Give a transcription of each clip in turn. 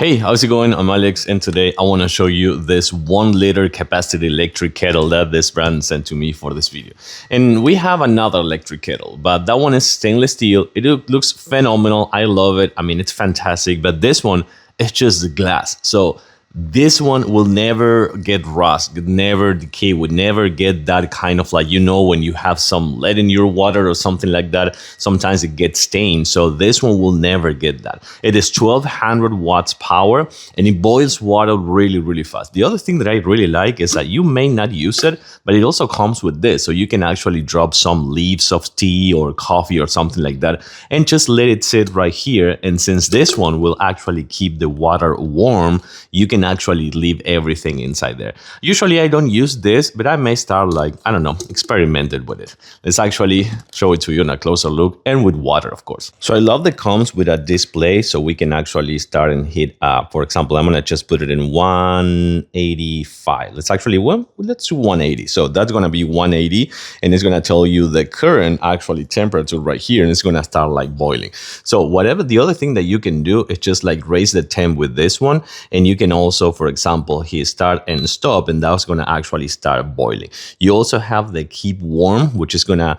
Hey, how's it going? I'm Alex, and today I want to show you this 1 liter capacity electric kettle that this brand sent to me for this video. And we have another electric kettle, but that one is stainless steel. It looks phenomenal. I love it. I mean, it's fantastic, but this one is just glass. So this one will never get rust, would never decay, would never get that kind of like, when you have some lead in your water or something like that, sometimes it gets stained. So this one will never get that. It is 1200 watts power and it boils water really, really fast. The other thing that I really like is that you may not use it, but it also comes with this. So you can actually drop some leaves of tea or coffee or something like that and just let it sit right here. And since this one will actually keep the water warm, you can actually leave everything inside there. Usually I don't use this, but I may start experimented with it. Let's actually show it to you in a closer look and with water, of course. So I love that it comes with a display so we can actually start and hit for example, I'm gonna just put it in 185. Let's do 180. So that's gonna be 180 and it's gonna tell you the current actually temperature right here and it's gonna start boiling. So the other thing that you can do is just raise the temp with this one, and you can also, for example, here start and stop, and that's going to actually start boiling. You also have the keep warm, which is going to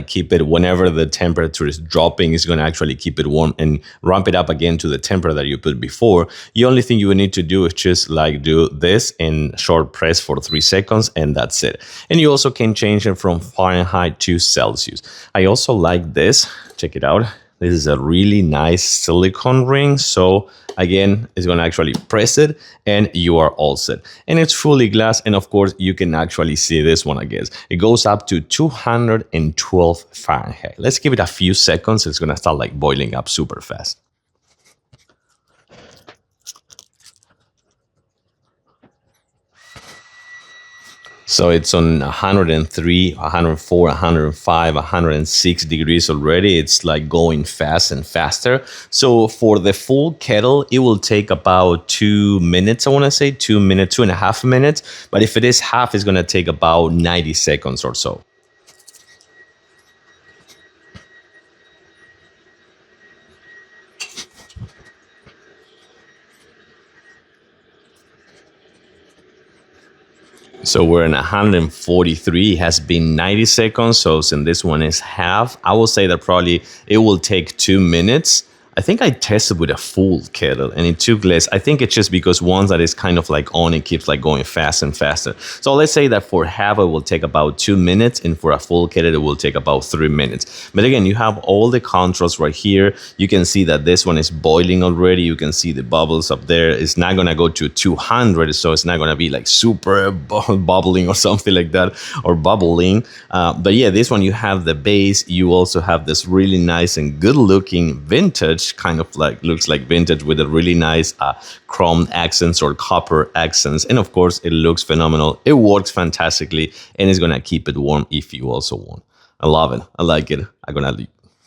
keep it whenever the temperature is dropping. It's going to actually keep it warm and ramp it up again to the temperature that you put before. The only thing you would need to do is just do this and short press for 3 seconds, and that's it. And you also can change it from Fahrenheit to Celsius. I also like this. Check it out. This is a really nice silicone ring. So again, it's going to actually press it and you are all set. And it's fully glass. And of course, you can actually see this one, I guess. It goes up to 212 Fahrenheit. Let's give it a few seconds. It's going to start boiling up super fast. So it's on 103, 104, 105, 106 degrees already. It's going fast and faster. So for the full kettle, it will take about 2 minutes. I want to say 2 minutes, 2.5 minutes. But if it is half, it's going to take about 90 seconds or so. So we're in 143, it has been 90 seconds. So since this one is half, I will say that probably it will take 2 minutes. I think I tested with a full kettle and it took less. I think it's just because once that is on, it keeps going fast and faster. So let's say that for half, it will take about 2 minutes, and for a full kettle, it will take about 3 minutes. But again, you have all the controls right here. You can see that this one is boiling already. You can see the bubbles up there. It's not gonna go to 200, so it's not gonna be super bubbling or something like that, or bubbling. But yeah, this one, you have the base. You also have this really nice and good looking vintage, looks like vintage with a really nice chrome accents or copper accents. And of course, it looks phenomenal. It works fantastically, and it's gonna keep it warm if you also want. I love it. I like it. I'm gonna leave.